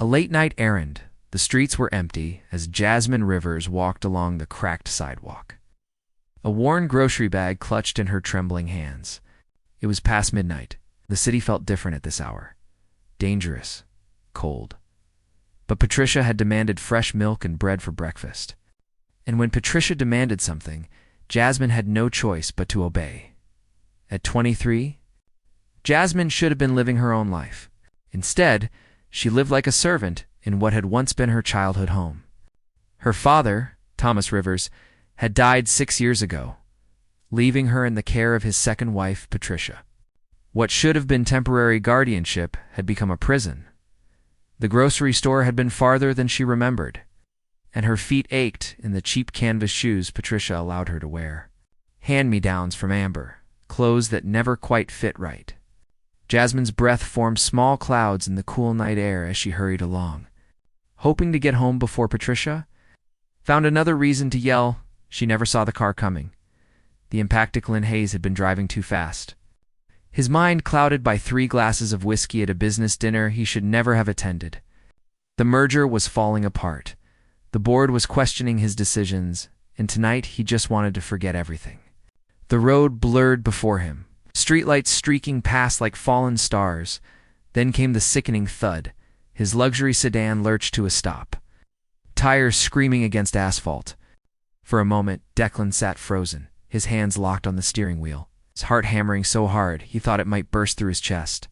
A late-night errand. The streets were empty as Jasmine Rivers walked along the cracked sidewalk. A worn grocery bag clutched in her trembling hands. It was past midnight. The city felt different at this hour. Dangerous. Cold. But Patricia had demanded fresh milk and bread for breakfast. And when Patricia demanded something, Jasmine had no choice but to obey. At 23, Jasmine should have been living her own life. Instead, she lived like a servant in what had once been her childhood home. Her father, Thomas Rivers, had died 6 years ago, leaving her in the care of his second wife, Patricia. What should have been temporary guardianship had become a prison. The grocery store had been farther than she remembered, and her feet ached in the cheap canvas shoes Patricia allowed her to wear. Hand-me-downs from Amber, clothes that never quite fit right. Jasmine's breath formed small clouds in the cool night air as she hurried along. Hoping to get home before Patricia found another reason to yell. She never saw the car coming. The impractical Hayes had been driving too fast. His mind clouded by 3 glasses of whiskey at a business dinner he should never have attended. The merger was falling apart. The board was questioning his decisions, and tonight he just wanted to forget everything. The road blurred before him, streetlights streaking past like fallen stars. Then came the sickening thud. His luxury sedan lurched to a stop, tires screaming against asphalt. For a moment, Declan sat frozen, his hands locked on the steering wheel, his heart hammering so hard he thought it might burst through his chest.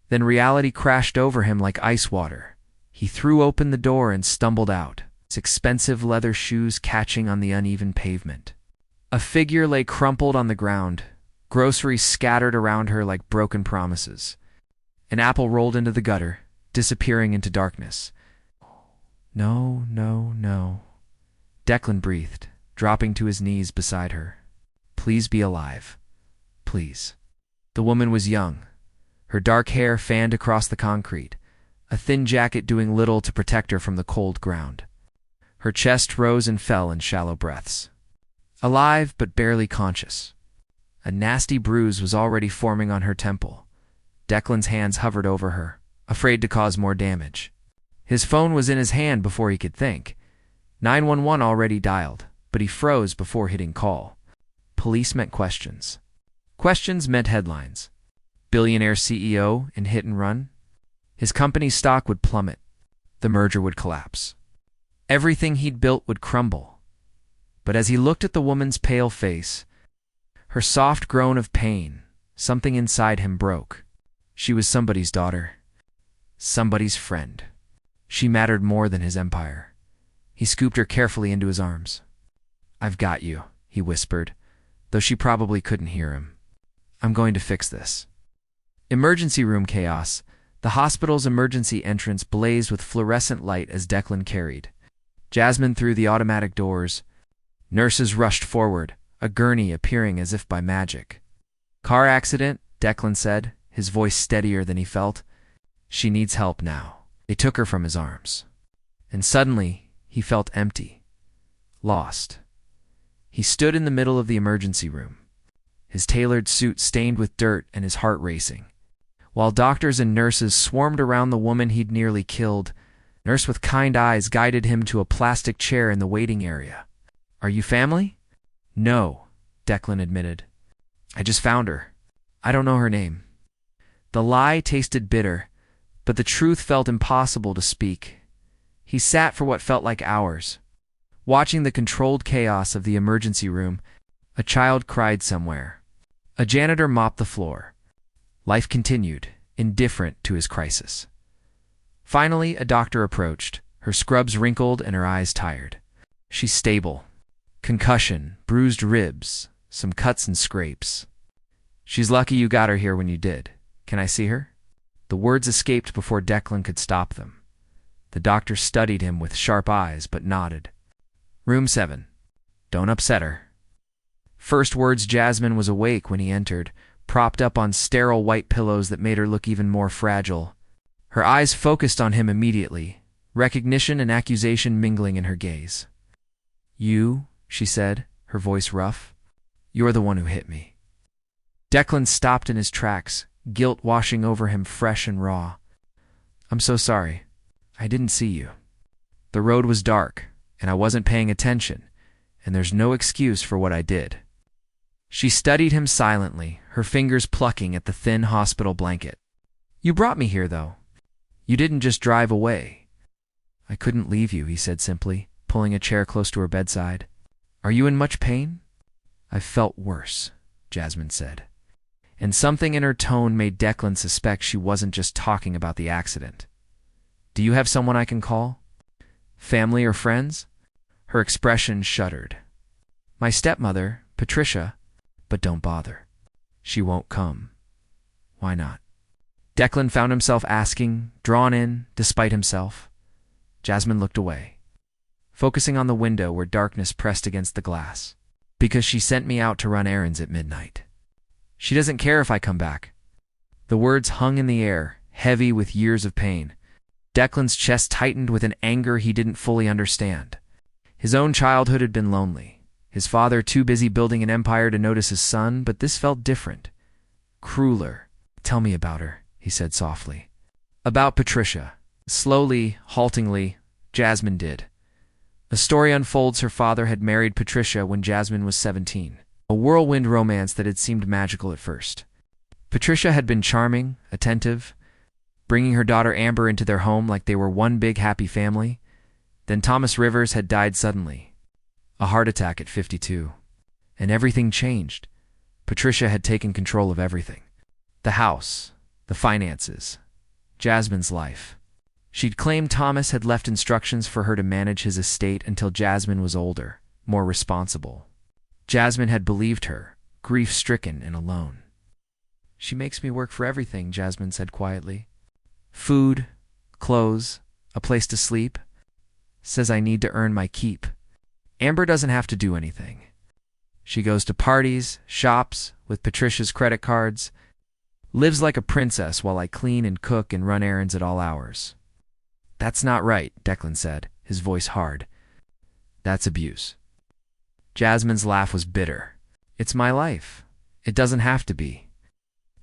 Then reality crashed over him like ice water. He threw open the door and stumbled out, his expensive leather shoes catching on the uneven pavement. A figure lay crumpled on the ground, groceries scattered around her like broken promises. An apple rolled into the gutter, disappearing into darkness. No, no, no. Declan breathed, dropping to his knees beside her. Please be alive. Please. The woman was young, her dark hair fanned across the concrete, a thin jacket doing little to protect her from the cold ground. Her chest rose and fell in shallow breaths. Alive but barely conscious. A nasty bruise was already forming on her temple. Declan's hands hovered over her, afraid to cause more damage. His phone was in his hand before he could think. 911 already dialed, but he froze before hitting call. Police meant questions. Questions meant headlines. Billionaire CEO in hit and run? His company's stock would plummet. The merger would collapse. Everything he'd built would crumble. But as he looked at the woman's pale face, her soft groan of pain, something inside him broke. She was somebody's daughter. Somebody's friend. She mattered more than his empire. He scooped her carefully into his arms. "I've got you," he whispered, though she probably couldn't hear him. "I'm going to fix this." Emergency room chaos. The hospital's emergency entrance blazed with fluorescent light as Declan carried Jasmine through the automatic doors. Nurses rushed forward, a gurney appearing as if by magic. "Car accident," Declan said, his voice steadier than he felt. "She needs help now." They took her from his arms. And suddenly, he felt empty. Lost. He stood in the middle of the emergency room, his tailored suit stained with dirt and his heart racing. While doctors and nurses swarmed around the woman he'd nearly killed, a nurse with kind eyes guided him to a plastic chair in the waiting area. "Are you family?" "No," Declan admitted. "I just found her. I don't know her name." The lie tasted bitter, but the truth felt impossible to speak. He sat for what felt like hours, watching the controlled chaos of the emergency room. A child cried somewhere. A janitor mopped the floor. Life continued, indifferent to his crisis. Finally, a doctor approached, her scrubs wrinkled and her eyes tired. "She's stable. Concussion, bruised ribs, some cuts and scrapes. She's lucky you got her here when you did. Can I see her?" The words escaped before Declan could stop them. The doctor studied him with sharp eyes but nodded. "Room 7. Don't upset her." First words, Jasmine was awake when he entered, propped up on sterile white pillows that made her look even more fragile. Her eyes focused on him immediately, recognition and accusation mingling in her gaze. "You," she said, her voice rough. "You're the one who hit me." Declan stopped in his tracks, guilt washing over him fresh and raw. "I'm so sorry. I I didn't see you. The road was dark, and I wasn't paying attention, and there's no excuse for what I did. She studied him silently, her fingers plucking at the thin hospital blanket. You brought me here, though. You didn't just drive away. I couldn't leave you, he said simply, pulling a chair close to her bedside. Are you in much pain? I felt worse, Jasmine said. And something in her tone made Declan suspect she wasn't just talking about the accident. Do you have someone I can call? Family or friends? Her expression shuddered. My stepmother, Patricia, but don't bother. She won't come. Why not? Declan found himself asking, drawn in, despite himself. Jasmine looked away, focusing on the window where darkness pressed against the glass. Because she sent me out to run errands at midnight. She doesn't care if I come back. The words hung in the air, heavy with years of pain. Declan's chest tightened with an anger he didn't fully understand. His own childhood had been lonely. His father too busy building an empire to notice his son, but this felt different. Crueler. Tell me about her, he said softly. About Patricia. Slowly, haltingly, Jasmine did. The story unfolds her father had married Patricia when Jasmine was 17. A whirlwind romance that had seemed magical at first. Patricia had been charming, attentive, bringing her daughter Amber into their home like they were one big happy family. Then Thomas Rivers had died suddenly. A heart attack at 52. And everything changed. Patricia had taken control of everything. The house, the finances, Jasmine's life. She'd claimed Thomas had left instructions for her to manage his estate until Jasmine was older, more responsible. Jasmine had believed her, grief-stricken and alone. She makes me work for everything, Jasmine said quietly. Food, clothes, a place to sleep. Says I need to earn my keep. Amber doesn't have to do anything. She goes to parties, shops, with Patricia's credit cards, lives like a princess while I clean and cook and run errands at all hours. That's not right, Declan said, his voice hard. That's abuse. Jasmine's laugh was bitter. It's my life. It doesn't have to be.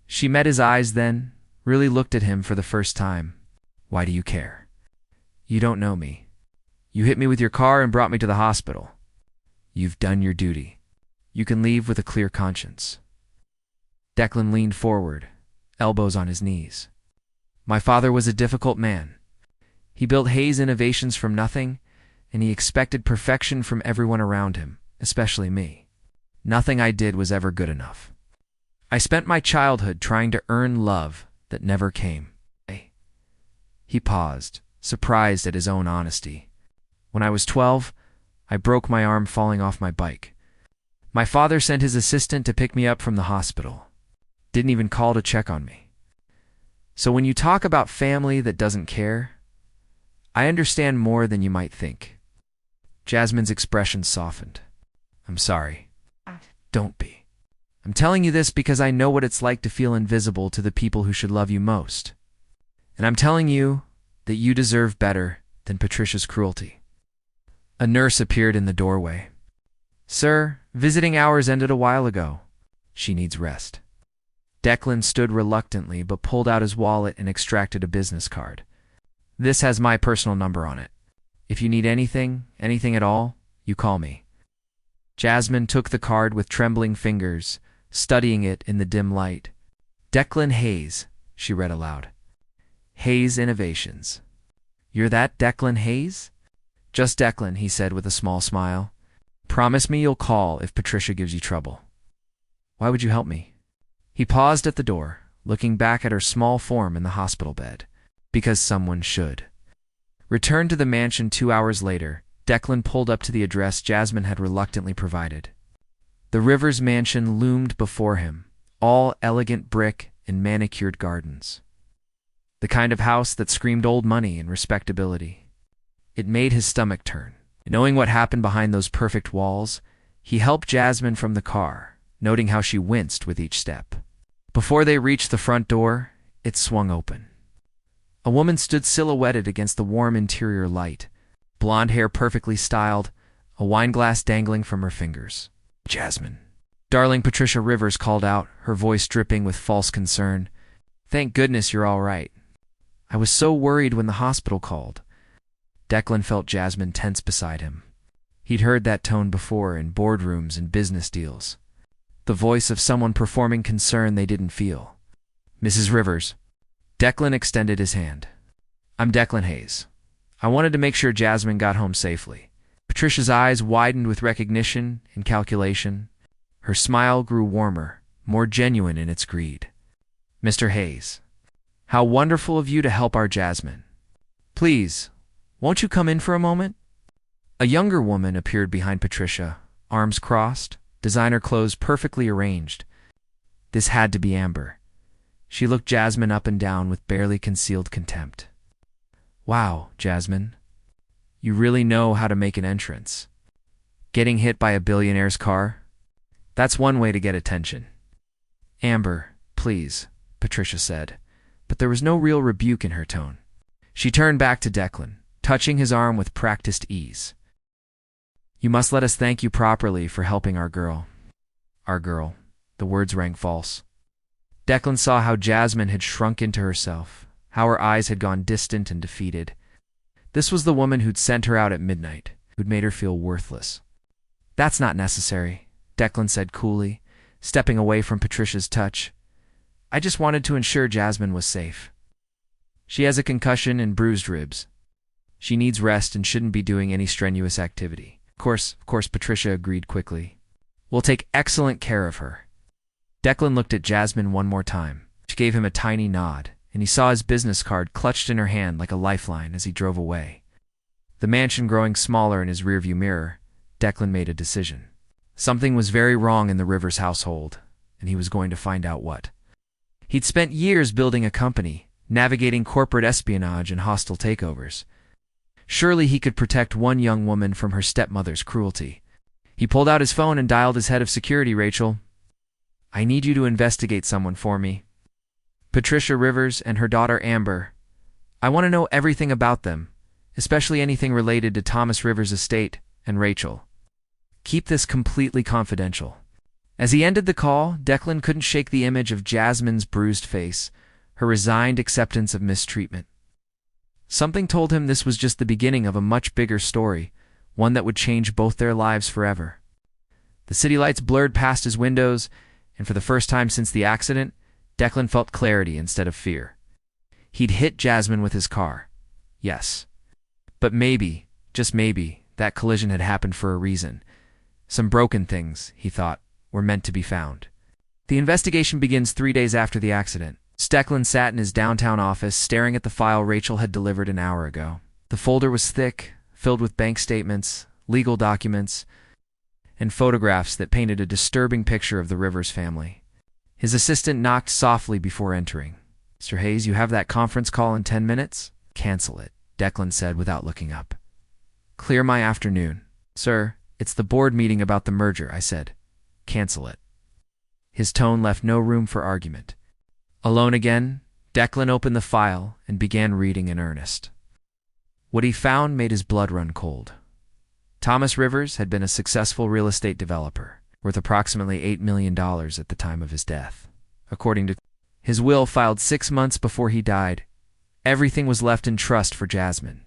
She met his eyes then, really looked at him for the first time. Why do you care? You don't know me. You hit me with your car and brought me to the hospital. You've done your duty. You can leave with a clear conscience. Declan leaned forward, elbows on his knees. My father was a difficult man. He built Hayes Innovations from nothing, and he expected perfection from everyone around him, especially me. Nothing I did was ever good enough. I spent my childhood trying to earn love that never came. He paused, surprised at his own honesty. When I was 12, I broke my arm falling off my bike. My father sent his assistant to pick me up from the hospital. Didn't even call to check on me. So when you talk about family that doesn't care, I understand more than you might think. Jasmine's expression softened. I'm sorry. Don't be. I'm telling you this because I know what it's like to feel invisible to the people who should love you most. And I'm telling you that you deserve better than Patricia's cruelty. A nurse appeared in the doorway. Sir, visiting hours ended a while ago. She needs rest. Declan stood reluctantly but pulled out his wallet and extracted a business card. This has my personal number on it. If you need anything at all, you call me. Jasmine took the card with trembling fingers, studying it in the dim light. Declan Hayes, she read aloud. Hayes Innovations. You're that Declan Hayes? Just Declan, he said with a small smile. Promise me you'll call if Patricia gives you trouble. Why would you help me? He paused at the door, looking back at her small form in the hospital bed. Because someone should. Returned to the mansion 2 hours later, Declan pulled up to the address Jasmine had reluctantly provided. The Rivers mansion loomed before him, all elegant brick and manicured gardens. The kind of house that screamed old money and respectability. It made his stomach turn. Knowing what happened behind those perfect walls, he helped Jasmine from the car, noting how she winced with each step. Before they reached the front door, it swung open. A woman stood silhouetted against the warm interior light, blonde hair perfectly styled, a wineglass dangling from her fingers. Jasmine. Darling, Patricia Rivers called out, her voice dripping with false concern. Thank goodness you're all right. I was so worried when the hospital called. Declan felt Jasmine tense beside him. He'd heard that tone before in boardrooms and business deals. The voice of someone performing concern they didn't feel. "Mrs. Rivers." Declan extended his hand. "I'm Declan Hayes. I wanted to make sure Jasmine got home safely." Patricia's eyes widened with recognition and calculation. Her smile grew warmer, more genuine in its greed. "Mr. Hayes, how wonderful of you to help our Jasmine. Please, won't you come in for a moment?" A younger woman appeared behind Patricia, arms crossed, designer clothes perfectly arranged. This had to be Amber. She looked Jasmine up and down with barely concealed contempt. "Wow, Jasmine. You really know how to make an entrance. Getting hit by a billionaire's car? That's one way to get attention." "Amber, please," Patricia said, but there was no real rebuke in her tone. She turned back to Declan, touching his arm with practiced ease. "You must let us thank you properly for helping our girl." "Our girl." The words rang false. Declan saw how Jasmine had shrunk into herself, how her eyes had gone distant and defeated. This was the woman who'd sent her out at midnight, who'd made her feel worthless. "That's not necessary," Declan said coolly, stepping away from Patricia's touch. "I just wanted to ensure Jasmine was safe. She has a concussion and bruised ribs. She needs rest and shouldn't be doing any strenuous activity." Of course, Patricia agreed quickly. "We'll take excellent care of her." Declan looked at Jasmine one more time. She gave him a tiny nod, and he saw his business card clutched in her hand like a lifeline as he drove away. The mansion growing smaller in his rearview mirror, Declan made a decision. Something was very wrong in the Rivers household, and he was going to find out what. He'd spent years building a company, navigating corporate espionage and hostile takeovers. Surely he could protect one young woman from her stepmother's cruelty. He pulled out his phone and dialed his head of security, "Rachel, I need you to investigate someone for me. Patricia Rivers and her daughter Amber. I want to know everything about them, especially anything related to Thomas Rivers' estate and Rachel. Keep this completely confidential." As he ended the call, Declan couldn't shake the image of Jasmine's bruised face, her resigned acceptance of mistreatment. Something told him this was just the beginning of a much bigger story, one that would change both their lives forever. The city lights blurred past his windows, and for the first time since the accident, Declan felt clarity instead of fear. He'd hit Jasmine with his car. Yes. But maybe, just maybe, that collision had happened for a reason. Some broken things, he thought, were meant to be found. The investigation begins 3 days after the accident. Declan sat in his downtown office, staring at the file Rachel had delivered an hour ago. The folder was thick, filled with bank statements, legal documents, and photographs that painted a disturbing picture of the Rivers family. His assistant knocked softly before entering. "Mr. Hayes, you have that conference call in 10 minutes? Cancel it," Declan said without looking up. "Clear my afternoon." "Sir, it's the board meeting about the merger," I said. "Cancel it." His tone left no room for argument. Alone again, Declan opened the file and began reading in earnest. What he found made his blood run cold. Thomas Rivers had been a successful real estate developer, worth approximately $8 million at the time of his death. According to his will filed 6 months before he died, everything was left in trust for Jasmine.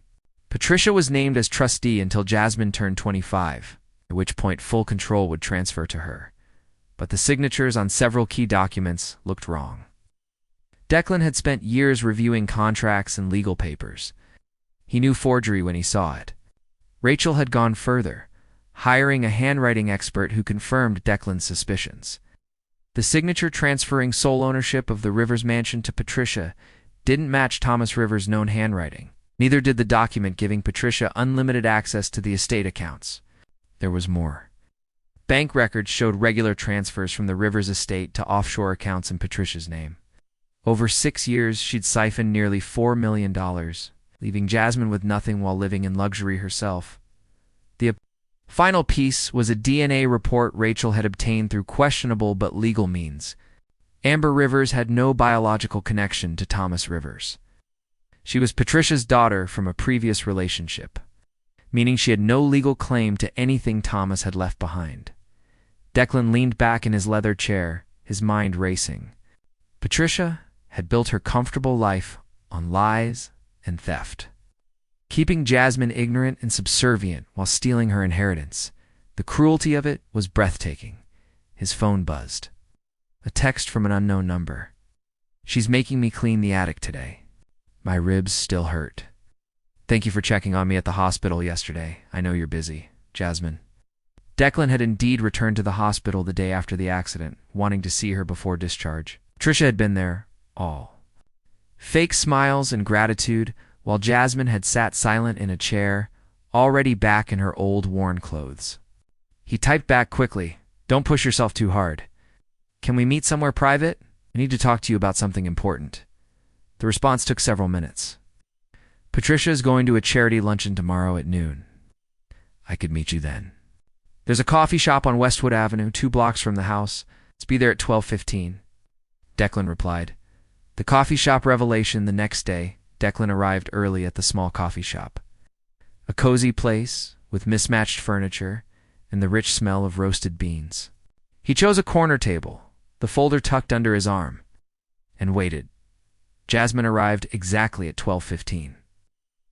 Patricia was named as trustee until Jasmine turned 25, at which point full control would transfer to her. But the signatures on several key documents looked wrong. Declan had spent years reviewing contracts and legal papers. He knew forgery when he saw it. Rachel had gone further, hiring a handwriting expert who confirmed Declan's suspicions. The signature transferring sole ownership of the Rivers mansion to Patricia didn't match Thomas Rivers' known handwriting. Neither did the document giving Patricia unlimited access to the estate accounts. There was more. Bank records showed regular transfers from the Rivers estate to offshore accounts in Patricia's name. Over 6 years, she'd siphoned nearly $4 million, leaving Jasmine with nothing while living in luxury herself. The final piece was a DNA report Rachel had obtained through questionable but legal means. Amber Rivers had no biological connection to Thomas Rivers. She was Patricia's daughter from a previous relationship, meaning she had no legal claim to anything Thomas had left behind. Declan leaned back in his leather chair, his mind racing. Patricia had built her comfortable life on lies and theft. keeping Jasmine ignorant and subservient while stealing her inheritance. The cruelty of it was breathtaking. His phone buzzed. A text from an unknown number. "She's making me clean the attic today. My ribs still hurt. Thank you for checking on me at the hospital yesterday. I know you're busy. Jasmine." Declan had indeed returned to the hospital the day after the accident, wanting to see her before discharge. Patricia had been there, all fake smiles and gratitude, while Jasmine had sat silent in a chair, already back in her old worn clothes. He typed back quickly, "Don't push yourself too hard. Can we meet somewhere private? I need to talk to you about something important." The response took several minutes. "Patricia is going to a charity luncheon tomorrow at noon. I could meet you then. There's a coffee shop on Westwood Avenue, 2 blocks from the house. Let's be there at 12:15. Declan replied. The coffee shop revelation the next day. Declan arrived early at the small coffee shop. A cozy place with mismatched furniture and the rich smell of roasted beans. He chose a corner table, the folder tucked under his arm, and waited. Jasmine arrived exactly at 12:15.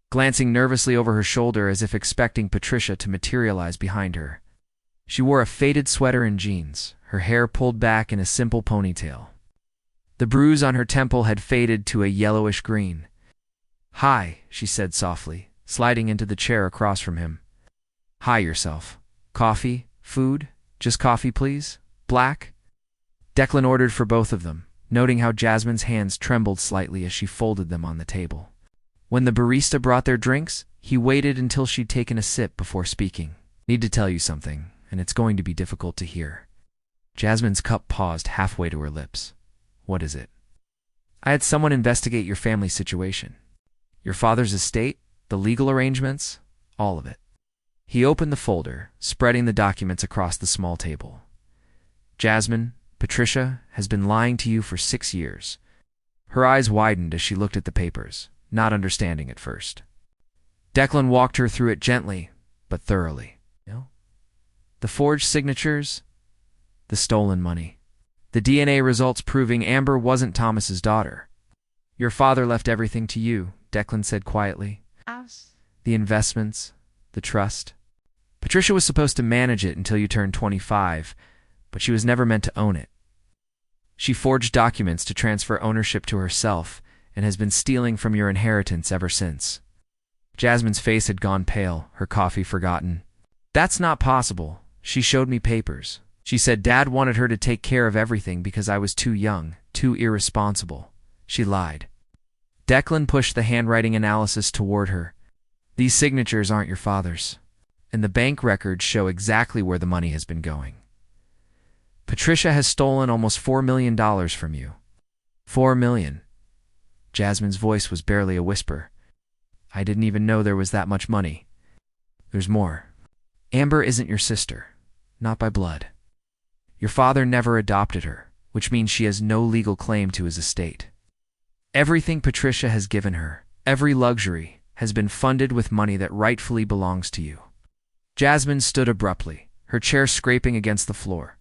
Glancing nervously over her shoulder as if expecting Patricia to materialize behind her. She wore a faded sweater and jeans, her hair pulled back in a simple ponytail. The bruise on her temple had faded to a yellowish green. "Hi," she said softly, sliding into the chair across from him. "Hi yourself. Coffee? Food? Just coffee, please? Black?" Declan ordered for both of them, noting how Jasmine's hands trembled slightly as she folded them on the table. When the barista brought their drinks, he waited until she'd taken a sip before speaking. "Need to tell you something, and it's going to be difficult to hear." Jasmine's cup paused halfway to her lips. "What is it?" "I had someone investigate your family situation. Your father's estate, the legal arrangements, all of it." He opened the folder, spreading the documents across the small table. "Jasmine, Patricia has been lying to you for 6 years. Her eyes widened as she looked at the papers, not understanding at first. Declan walked her through it gently, but thoroughly. The forged signatures, the stolen money, the DNA results proving Amber wasn't Thomas's daughter. "Your father left everything to you," Declan said quietly. "The investments, the trust. Patricia was supposed to manage it until you turned 25, but she was never meant to own it. She forged documents to transfer ownership to herself and has been stealing from your inheritance ever since." Jasmine's face had gone pale, her coffee forgotten. "That's not possible. She showed me papers. She said Dad wanted her to take care of everything because I was too young, too irresponsible. She lied." Declan pushed the handwriting analysis toward her. "These signatures aren't your father's, and the bank records show exactly where the money has been going. Patricia has stolen almost $4 million from you." $4 million. Jasmine's voice was barely a whisper. "I didn't even know there was that much money. There's more. Amber isn't your sister, not by blood. Your father never adopted her, which means she has no legal claim to his estate. Everything Patricia has given her, every luxury, has been funded with money that rightfully belongs to you." Jasmine stood abruptly, her chair scraping against the floor.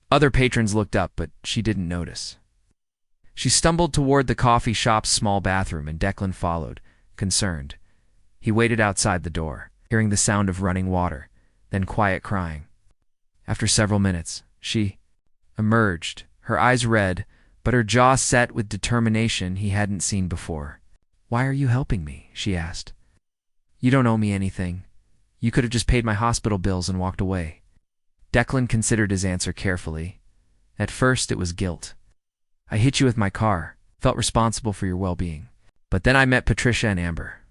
Other patrons looked up, but she didn't notice. She stumbled toward the coffee shop's small bathroom, and Declan followed, concerned. He waited outside the door, hearing the sound of running water, then quiet crying. After several minutes, she emerged, her eyes red, but her jaw set with determination he hadn't seen before. "Why are you helping me?" she asked. "You don't owe me anything. You could have just paid my hospital bills and walked away." Declan considered his answer carefully. At first, it was guilt. "I hit you with my car, felt responsible for your well-being. But then I met Patricia and Amber.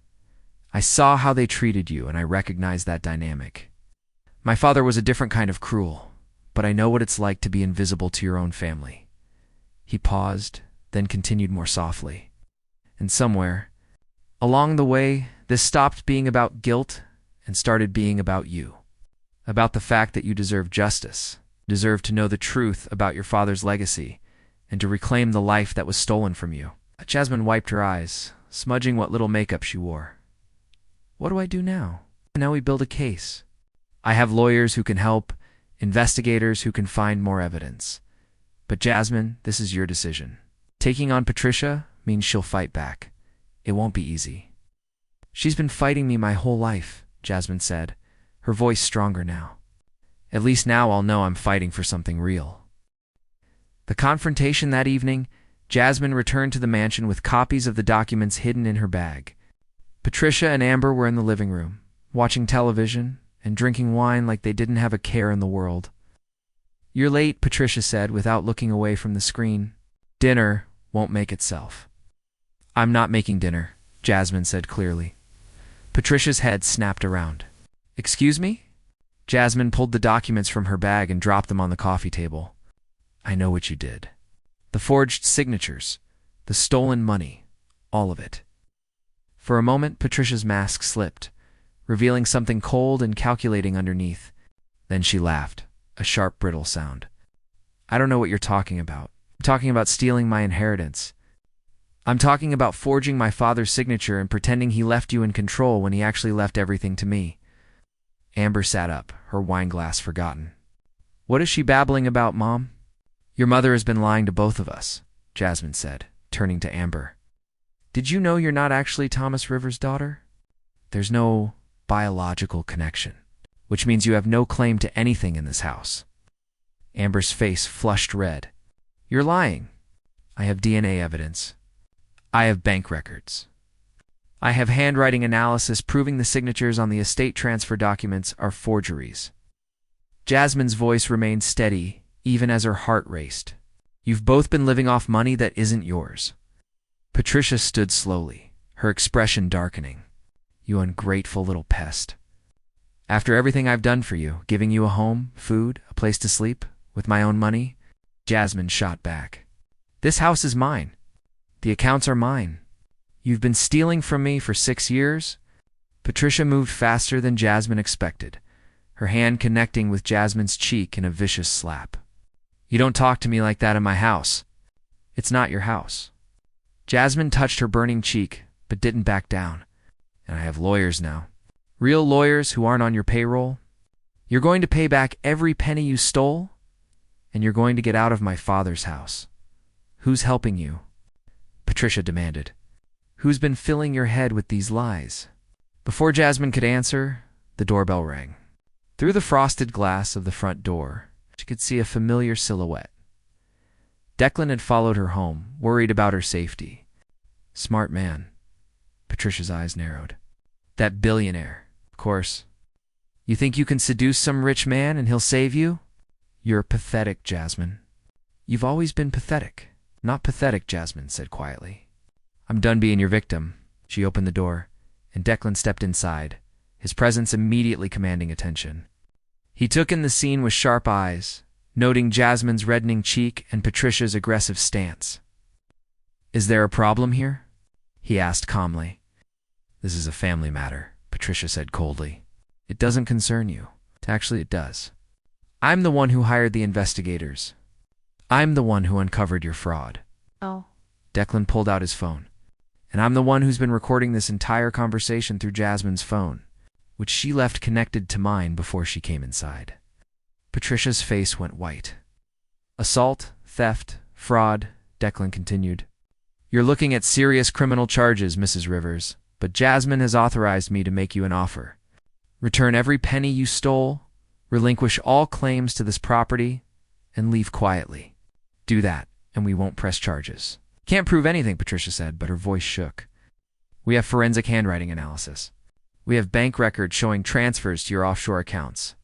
I saw how they treated you, and I recognized that dynamic. My father was a different kind of cruel, but I know what it's like to be invisible to your own family." He paused, then continued more softly. "And somewhere, along the way, this stopped being about guilt and started being about you. About the fact that you deserve justice, deserve to know the truth about your father's legacy, and to reclaim the life that was stolen from you." Jasmine wiped her eyes, smudging what little makeup she wore. "What do I do now?" "Now we build a case. I have lawyers who can help, investigators who can find more evidence. But Jasmine, this is your decision. Taking on Patricia means she'll fight back. It won't be easy. She's been fighting me my whole life, Jasmine said, her voice stronger now. At least now I'll know I'm fighting for something real. The confrontation that evening, Jasmine returned to the mansion with copies of the documents hidden in her bag. Patricia and Amber were in the living room, watching television and drinking wine like they didn't have a care in the world. "You're late," Patricia said without looking away from the screen. "Dinner won't make itself." "I'm not making dinner," Jasmine said clearly. Patricia's head snapped around. "Excuse me?" Jasmine pulled the documents from her bag and dropped them on the coffee table. "I know what you did. The forged signatures, the stolen money, all of it." For a moment, Patricia's mask slipped, revealing something cold and calculating underneath. Then she laughed, a sharp, brittle sound. "I don't know what you're talking about. I'm talking about stealing my inheritance. I'm talking about forging my father's signature and pretending he left you in control when he actually left everything to me." Amber sat up, her wine glass forgotten. "What is she babbling about, Mom?" "Your mother has been lying to both of us," Jasmine said, turning to Amber. "Did you know you're not actually Thomas Rivers' daughter? There's no biological connection, which means you have no claim to anything in this house." Amber's face flushed red. "You're lying. I have DNA evidence. I have bank records. I have handwriting analysis proving the signatures on the estate transfer documents are forgeries." Jasmine's voice remained steady, even as her heart raced. "You've both been living off money that isn't yours." Patricia stood slowly, her expression darkening. "You ungrateful little pest. After everything I've done for you, giving you a home, food, a place to sleep, with my own money?" Jasmine shot back. "This house is mine. The accounts are mine. You've been stealing from me for 6 years?" Patricia moved faster than Jasmine expected, her hand connecting with Jasmine's cheek in a vicious slap. "You don't talk to me like that in my house. It's not your house." Jasmine touched her burning cheek, but didn't back down. "And I have lawyers now. Real lawyers who aren't on your payroll. You're going to pay back every penny you stole, and you're going to get out of my father's house. Who's helping you?" Patricia demanded. "Who's been filling your head with these lies?" Before Jasmine could answer, the doorbell rang. Through the frosted glass of the front door, she could see a familiar silhouette. Declan had followed her home, worried about her safety. Smart man. Patricia's eyes narrowed. That billionaire, of course. You think you can seduce some rich man and he'll save you? You're pathetic, Jasmine. You've always been pathetic. Not pathetic, Jasmine said quietly. I'm done being your victim. She opened the door, and Declan stepped inside, his presence immediately commanding attention. He took in the scene with sharp eyes, noting Jasmine's reddening cheek and Patricia's aggressive stance. Is there a problem here? He asked calmly. This is a family matter, Patricia said coldly. It doesn't concern you. Actually, it does. I'm the one who hired the investigators. I'm the one who uncovered your fraud. Oh. Declan pulled out his phone. And I'm the one who's been recording this entire conversation through Jasmine's phone, which she left connected to mine before she came inside. Patricia's face went white. Assault, theft, fraud, Declan continued. You're looking at serious criminal charges, Mrs. Rivers, but Jasmine has authorized me to make you an offer. Return every penny you stole, relinquish all claims to this property, and leave quietly. Do that, and we won't press charges. Can't prove anything, Patricia said, but her voice shook. We have forensic handwriting analysis. We have bank records showing transfers to your offshore accounts.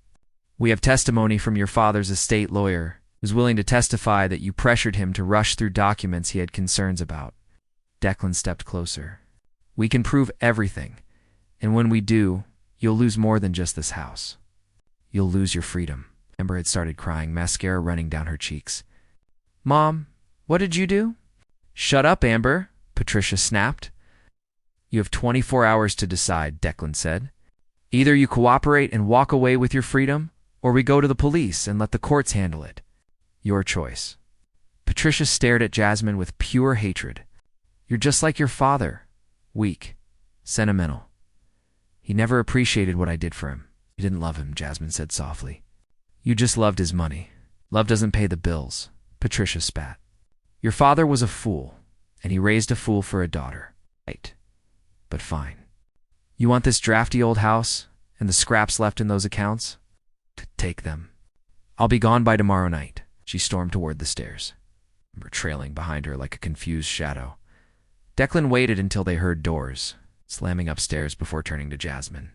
We have testimony from your father's estate lawyer, who's willing to testify that you pressured him to rush through documents he had concerns about. Declan stepped closer. We can prove everything, and when we do, you'll lose more than just this house. You'll lose your freedom. Amber had started crying, mascara running down her cheeks. Mom, what did you do? Shut up, Amber, Patricia snapped. You have 24 hours to decide, Declan said. Either you cooperate and walk away with your freedom, or we go to the police and let the courts handle it. Your choice. Patricia stared at Jasmine with pure hatred. You're just like your father. Weak. Sentimental. He never appreciated what I did for him. You didn't love him, Jasmine said softly. You just loved his money. Love doesn't pay the bills. Patricia spat. Your father was a fool, and he raised a fool for a daughter. Right. But fine. You want this drafty old house and the scraps left in those accounts? Take them. I'll be gone by tomorrow night. She stormed toward the stairs, Amber trailing behind her like a confused shadow. Declan waited until they heard doors slamming upstairs before turning to Jasmine.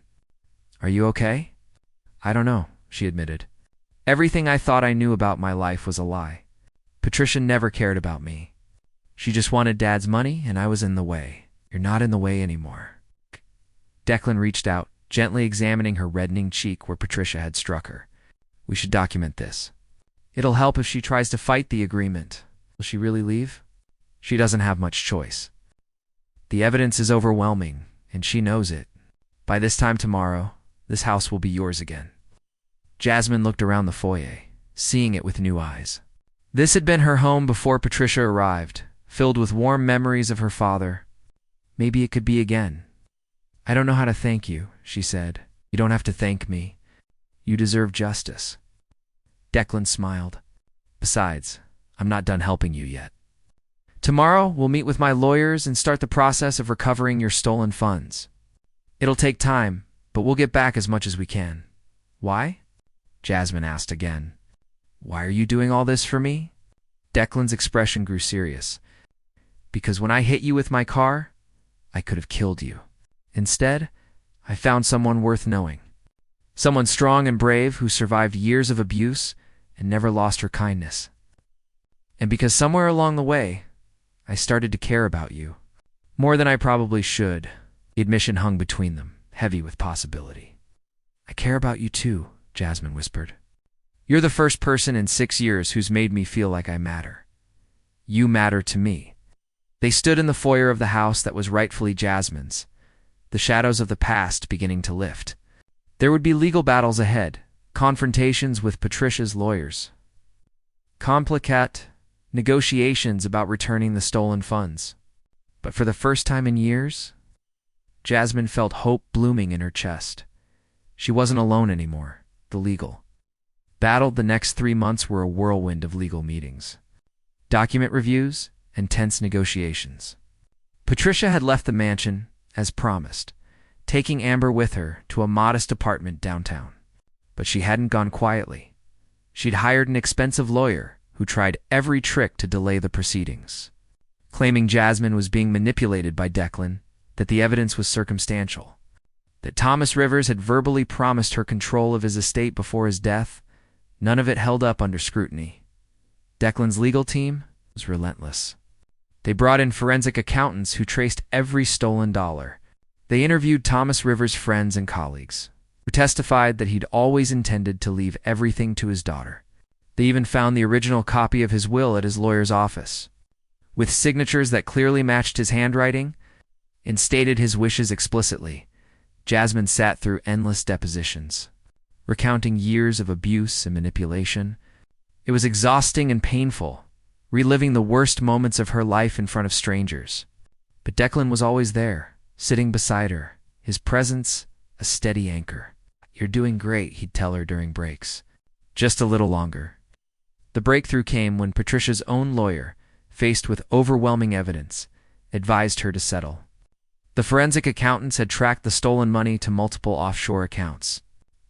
Are you okay? I don't know, she admitted. Everything I thought I knew about my life was a lie. Patricia never cared about me. She just wanted Dad's money, and I was in the way. You're not in the way anymore. Declan reached out, gently examining her reddening cheek where Patricia had struck her. We should document this. It'll help if she tries to fight the agreement. Will she really leave? She doesn't have much choice. The evidence is overwhelming, and she knows it. By this time tomorrow, this house will be yours again. Jasmine looked around the foyer, seeing it with new eyes. This had been her home before Patricia arrived, filled with warm memories of her father. Maybe it could be again. I don't know how to thank you, she said. You don't have to thank me. You deserve justice. Declan smiled. Besides, I'm not done helping you yet. Tomorrow, we'll meet with my lawyers and start the process of recovering your stolen funds. It'll take time, but we'll get back as much as we can. Why? Jasmine asked again. Why are you doing all this for me? Declan's expression grew serious. Because when I hit you with my car, I could have killed you. Instead, I found someone worth knowing. Someone strong and brave who survived years of abuse and never lost her kindness. And because somewhere along the way, I started to care about you. More than I probably should. The admission hung between them, heavy with possibility. I care about you too, Jasmine whispered. You're the first person in 6 years who's made me feel like I matter. You matter to me. They stood in the foyer of the house that was rightfully Jasmine's, the shadows of the past beginning to lift. There would be legal battles ahead, confrontations with Patricia's lawyers. Complicated negotiations about returning the stolen funds. But for the first time in years, Jasmine felt hope blooming in her chest. She wasn't alone anymore. The legal battle the next 3 months were a whirlwind of legal meetings, document reviews, and tense negotiations. Patricia had left the mansion, as promised, taking Amber with her to a modest apartment downtown. But she hadn't gone quietly. She'd hired an expensive lawyer who tried every trick to delay the proceedings, claiming Jasmine was being manipulated by Declan, that the evidence was circumstantial, that Thomas Rivers had verbally promised her control of his estate before his death. None of it held up under scrutiny. Declan's legal team was relentless. They brought in forensic accountants who traced every stolen dollar. They interviewed Thomas Rivers' friends and colleagues, who testified that he'd always intended to leave everything to his daughter. They even found the original copy of his will at his lawyer's office, with signatures that clearly matched his handwriting and stated his wishes explicitly. Jasmine sat through endless depositions, recounting years of abuse and manipulation. It was exhausting and painful, reliving the worst moments of her life in front of strangers. But Declan was always there, sitting beside her, his presence a steady anchor. You're doing great, he'd tell her during breaks. Just a little longer. The breakthrough came when Patricia's own lawyer, faced with overwhelming evidence, advised her to settle. The forensic accountants had tracked the stolen money to multiple offshore accounts,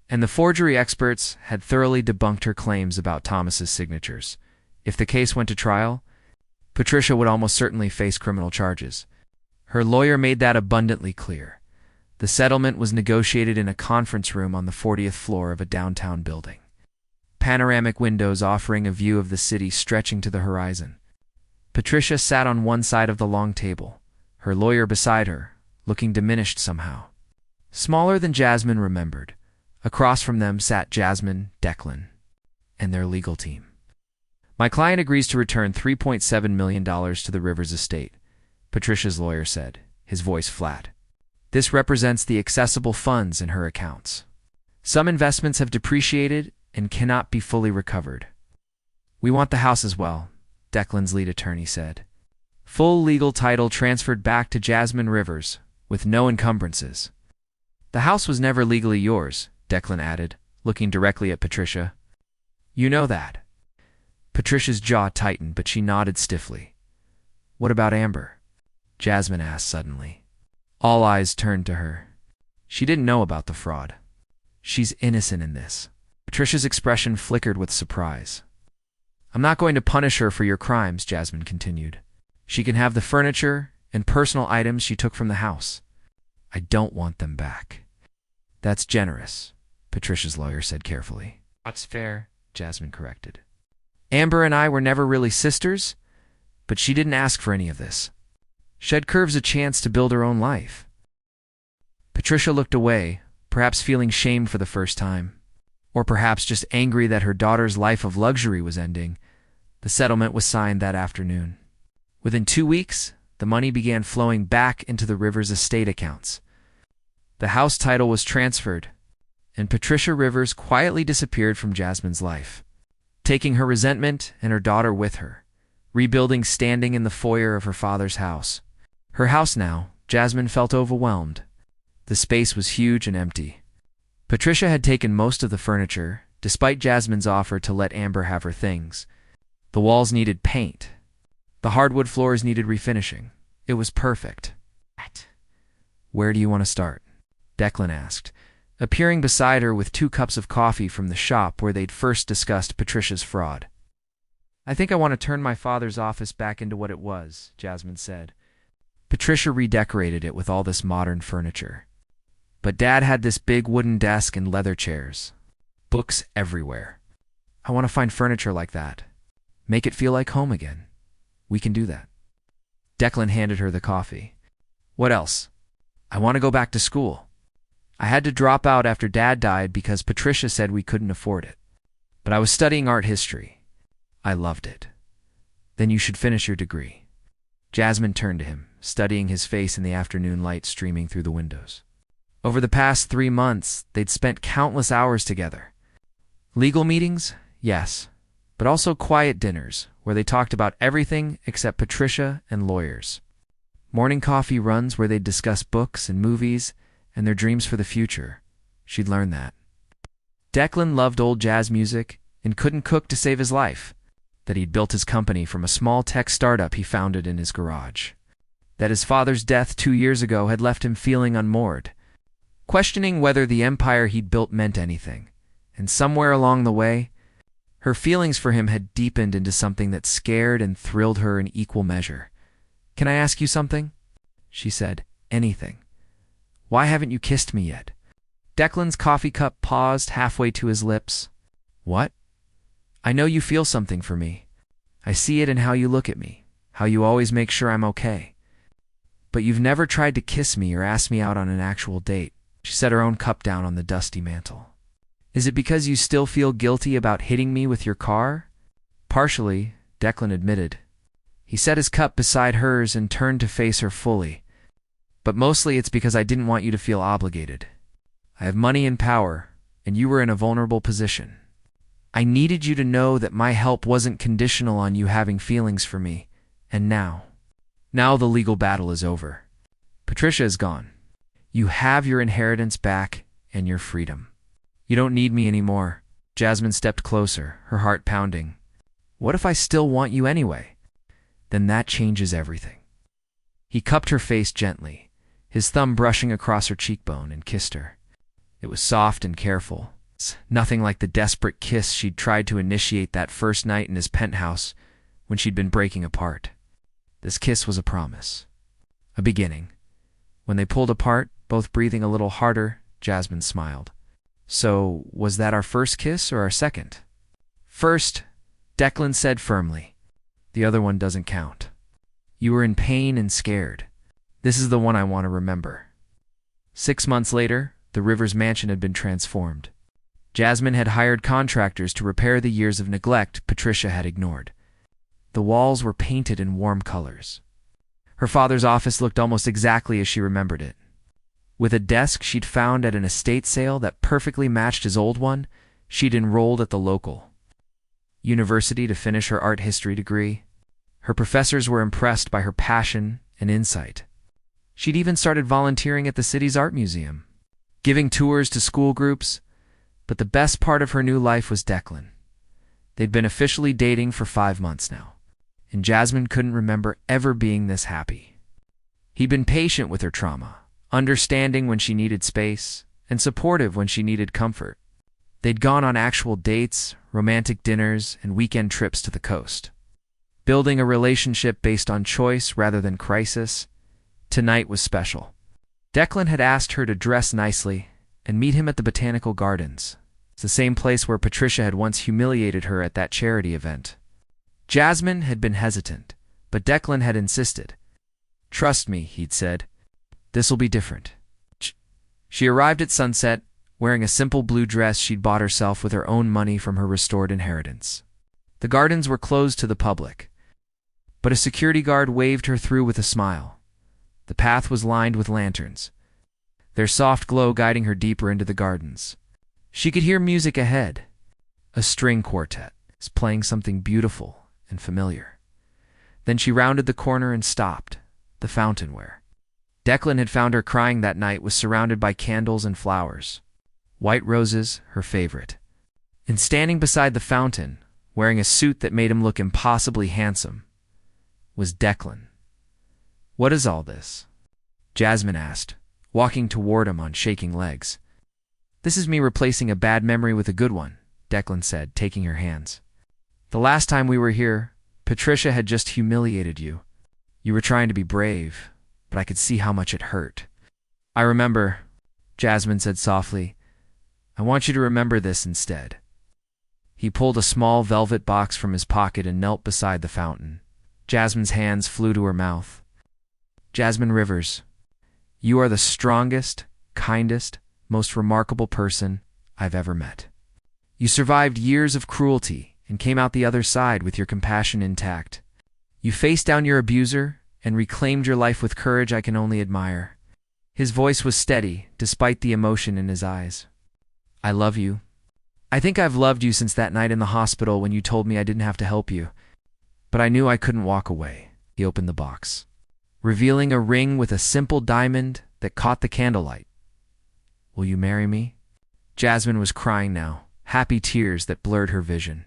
and the forgery experts had thoroughly debunked her claims about Thomas's signatures. If the case went to trial, Patricia would almost certainly face criminal charges. Her lawyer made that abundantly clear. The settlement was negotiated in a conference room on the 40th floor of a downtown building, panoramic windows offering a view of the city stretching to the horizon. Patricia sat on one side of the long table, her lawyer beside her, looking diminished somehow. Smaller than Jasmine remembered. Across from them sat Jasmine, Declan, and their legal team. My client agrees to return $3.7 million to the Rivers estate, Patricia's lawyer said, his voice flat. This represents the accessible funds in her accounts. Some investments have depreciated and cannot be fully recovered. We want the house as well, Declan's lead attorney said. Full legal title transferred back to Jasmine Rivers, with no encumbrances. The house was never legally yours, Declan added, looking directly at Patricia. You know that. Patricia's jaw tightened, but she nodded stiffly. What about Amber? Jasmine asked suddenly. All eyes turned to her. She didn't know about the fraud. She's innocent in this. Patricia's expression flickered with surprise. I'm not going to punish her for your crimes, Jasmine continued. She can have the furniture and personal items she took from the house. I don't want them back. That's generous, Patricia's lawyer said carefully. That's fair, Jasmine corrected. Amber and I were never really sisters, but she didn't ask for any of this. She had Curves a chance to build her own life. Patricia looked away, perhaps feeling shame for the first time, or perhaps just angry that her daughter's life of luxury was ending. The settlement was signed that afternoon. Within 2 weeks, the money began flowing back into the Rivers estate accounts. The house title was transferred, and Patricia Rivers quietly disappeared from Jasmine's life, taking her resentment and her daughter with her, rebuilding standing in the foyer of her father's house. Her house now, Jasmine felt overwhelmed. The space was huge and empty. Patricia had taken most of the furniture, despite Jasmine's offer to let Amber have her things. The walls needed paint. The hardwood floors needed refinishing. It was perfect. Where do you want to start? Declan asked, appearing beside her with 2 cups of coffee from the shop where they'd first discussed Patricia's fraud. I think I want to turn my father's office back into what it was, Jasmine said. Patricia redecorated it with all this modern furniture. But Dad had this big wooden desk and leather chairs. Books everywhere. I want to find furniture like that. Make it feel like home again. We can do that. Declan handed her the coffee. What else? I want to go back to school. I had to drop out after Dad died because Patricia said we couldn't afford it. But I was studying art history. I loved it. Then you should finish your degree. Jasmine turned to him, studying his face in the afternoon light streaming through the windows. Over the past 3 months, they'd spent countless hours together. Legal meetings? Yes. But also quiet dinners, where they talked about everything except Patricia and lawyers. Morning coffee runs where they'd discuss books and movies and their dreams for the future. She'd learned that. Declan loved old jazz music and couldn't cook to save his life. That he'd built his company from a small tech startup he founded in his garage. That his father's death 2 years ago had left him feeling unmoored, questioning whether the empire he'd built meant anything. And somewhere along the way, her feelings for him had deepened into something that scared and thrilled her in equal measure. Can I ask you something? She said. Anything. Why haven't you kissed me yet? Declan's coffee cup paused halfway to his lips. What? I know you feel something for me. I see it in how you look at me, how you always make sure I'm okay. But you've never tried to kiss me or ask me out on an actual date. She set her own cup down on the dusty mantel. Is it because you still feel guilty about hitting me with your car? Partially, Declan admitted. He set his cup beside hers and turned to face her fully. But mostly it's because I didn't want you to feel obligated. I have money and power, and you were in a vulnerable position. I needed you to know that my help wasn't conditional on you having feelings for me. And now the legal battle is over. Patricia is gone. You have your inheritance back and your freedom. You don't need me anymore. Jasmine stepped closer, her heart pounding. What if I still want you anyway? Then that changes everything. He cupped her face gently, his thumb brushing across her cheekbone, and kissed her. It was soft and careful. Nothing like the desperate kiss she'd tried to initiate that first night in his penthouse when she'd been breaking apart. This kiss was a promise. A beginning. When they pulled apart, both breathing a little harder, Jasmine smiled. So, was that our first kiss or our second? First, Declan said firmly. The other one doesn't count. You were in pain and scared. This is the one I want to remember. 6 months later, the Rivers mansion had been transformed. Jasmine had hired contractors to repair the years of neglect Patricia had ignored. The walls were painted in warm colors. Her father's office looked almost exactly as she remembered it. With a desk she'd found at an estate sale that perfectly matched his old one, she'd enrolled at the local university to finish her art history degree. Her professors were impressed by her passion and insight. She'd even started volunteering at the city's art museum, giving tours to school groups. But the best part of her new life was Declan. They'd been officially dating for 5 months now, and Jasmine couldn't remember ever being this happy. He'd been patient with her trauma, understanding when she needed space, and supportive when she needed comfort. They'd gone on actual dates, romantic dinners, and weekend trips to the coast. Building a relationship based on choice rather than crisis, tonight was special. Declan had asked her to dress nicely and meet him at the Botanical Gardens. It's the same place where Patricia had once humiliated her at that charity event. Jasmine had been hesitant, but Declan had insisted. "Trust me," he'd said. "This'll be different." She arrived at sunset, wearing a simple blue dress she'd bought herself with her own money from her restored inheritance. The gardens were closed to the public, but a security guard waved her through with a smile. The path was lined with lanterns, their soft glow guiding her deeper into the gardens. She could hear music ahead. A string quartet was playing something beautiful and familiar. Then she rounded the corner and stopped, the fountain where Declan had found her crying that night was surrounded by candles and flowers. White roses, her favorite. And standing beside the fountain, wearing a suit that made him look impossibly handsome, was Declan. "What is all this?" Jasmine asked, walking toward him on shaking legs. "This is me replacing a bad memory with a good one," Declan said, taking her hands. "The last time we were here, Patricia had just humiliated you. You were trying to be brave, but I could see how much it hurt." "I remember," Jasmine said softly. "I want you to remember this instead." He pulled a small velvet box from his pocket and knelt beside the fountain. Jasmine's hands flew to her mouth. "Jasmine Rivers, you are the strongest, kindest, most remarkable person I've ever met. You survived years of cruelty and came out the other side with your compassion intact. You faced down your abuser and reclaimed your life with courage I can only admire." His voice was steady, despite the emotion in his eyes. "I love you. I think I've loved you since that night in the hospital when you told me I didn't have to help you. But I knew I couldn't walk away." He opened the box, revealing a ring with a simple diamond that caught the candlelight. "Will you marry me?" Jasmine was crying now, happy tears that blurred her vision.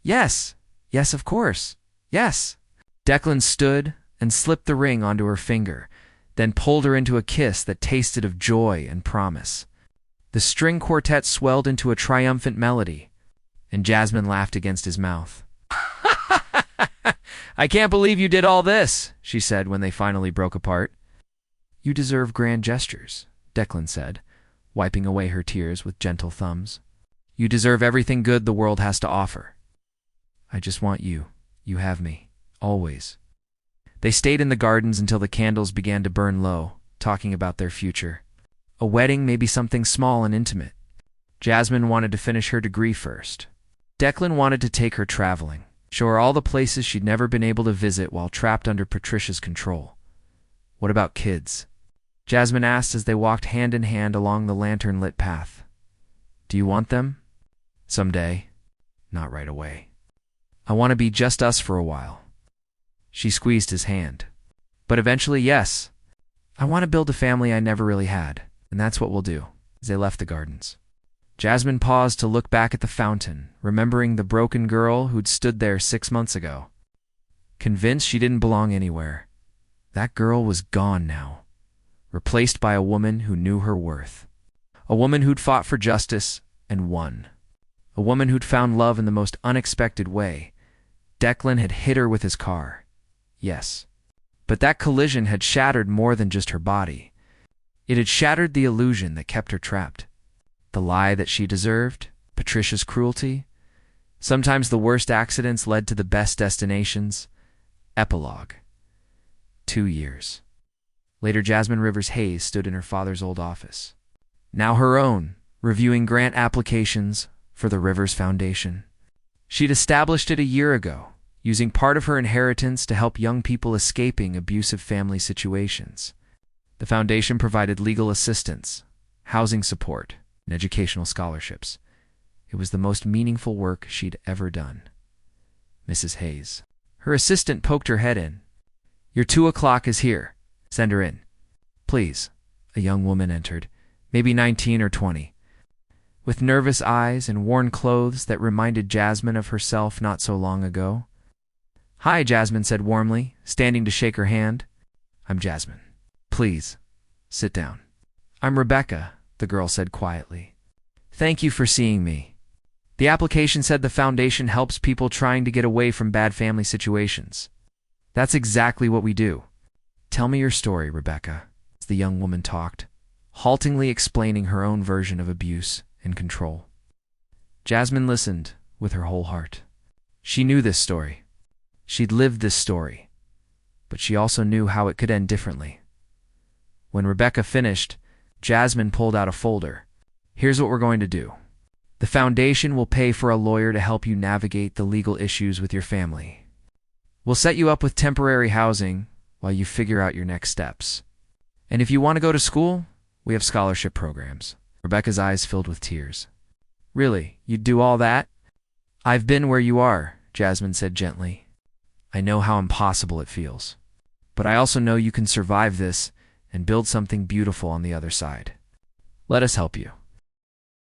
"Yes, yes, of course, yes." Declan stood and slipped the ring onto her finger, then pulled her into a kiss that tasted of joy and promise. The string quartet swelled into a triumphant melody, and Jasmine laughed against his mouth. "I can't believe you did all this," she said when they finally broke apart. "You deserve grand gestures," Declan said, wiping away her tears with gentle thumbs. "You deserve everything good the world has to offer. I just want you. You have me. Always." They stayed in the gardens until the candles began to burn low, talking about their future. A wedding may be something small and intimate. Jasmine wanted to finish her degree first. Declan wanted to take her traveling, show her all the places she'd never been able to visit while trapped under Patricia's control. "What about kids?" Jasmine asked as they walked hand in hand along the lantern-lit path. "Do you want them?" "Someday. Not right away. I want to be just us for a while." She squeezed his hand. "But eventually, yes. I want to build a family I never really had, and that's what we'll do." As they left the gardens, Jasmine paused to look back at the fountain, remembering the broken girl who'd stood there 6 months ago. Convinced she didn't belong anywhere, that girl was gone now, replaced by a woman who knew her worth. A woman who'd fought for justice and won. A woman who'd found love in the most unexpected way. Declan had hit her with his car. Yes. But that collision had shattered more than just her body. It had shattered the illusion that kept her trapped. The lie that she deserved, Patricia's cruelty. Sometimes the worst accidents led to the best destinations. Epilogue. 2 years. Later, Jasmine Rivers Hayes stood in her father's old office, now her own, reviewing grant applications for the Rivers Foundation. She'd established it a year ago, using part of her inheritance to help young people escaping abusive family situations. The foundation provided legal assistance, housing support, and educational scholarships. It was the most meaningful work she'd ever done. Mrs. Hayes. Her assistant poked her head in. "Your 2 o'clock is here. Send her in." "Please." A young woman entered, maybe 19 or 20, with nervous eyes and worn clothes that reminded Jasmine of herself not so long ago. "Hi," Jasmine said warmly, standing to shake her hand. "I'm Jasmine. Please, Sit down. I'm Rebecca, the girl said quietly. Thank you for seeing me. The application said the foundation helps people trying to get away from bad family situations. That's exactly what we do. Tell me your story, Rebecca, as the young woman talked, haltingly explaining her own version of abuse and control. Jasmine listened with her whole heart. She knew this story. She'd lived this story. But she also knew how it could end differently. When Rebecca finished, Jasmine pulled out a folder. Here's what we're going to do. The foundation will pay for a lawyer to help you navigate the legal issues with your family. We'll set you up with temporary housing while you figure out your next steps. And if you want to go to school, we have scholarship programs. Rebecca's eyes filled with tears. Really, you'd do all that? I've been where you are, Jasmine said gently. I know how impossible it feels. But I also know you can survive this and build something beautiful on the other side. Let us help you.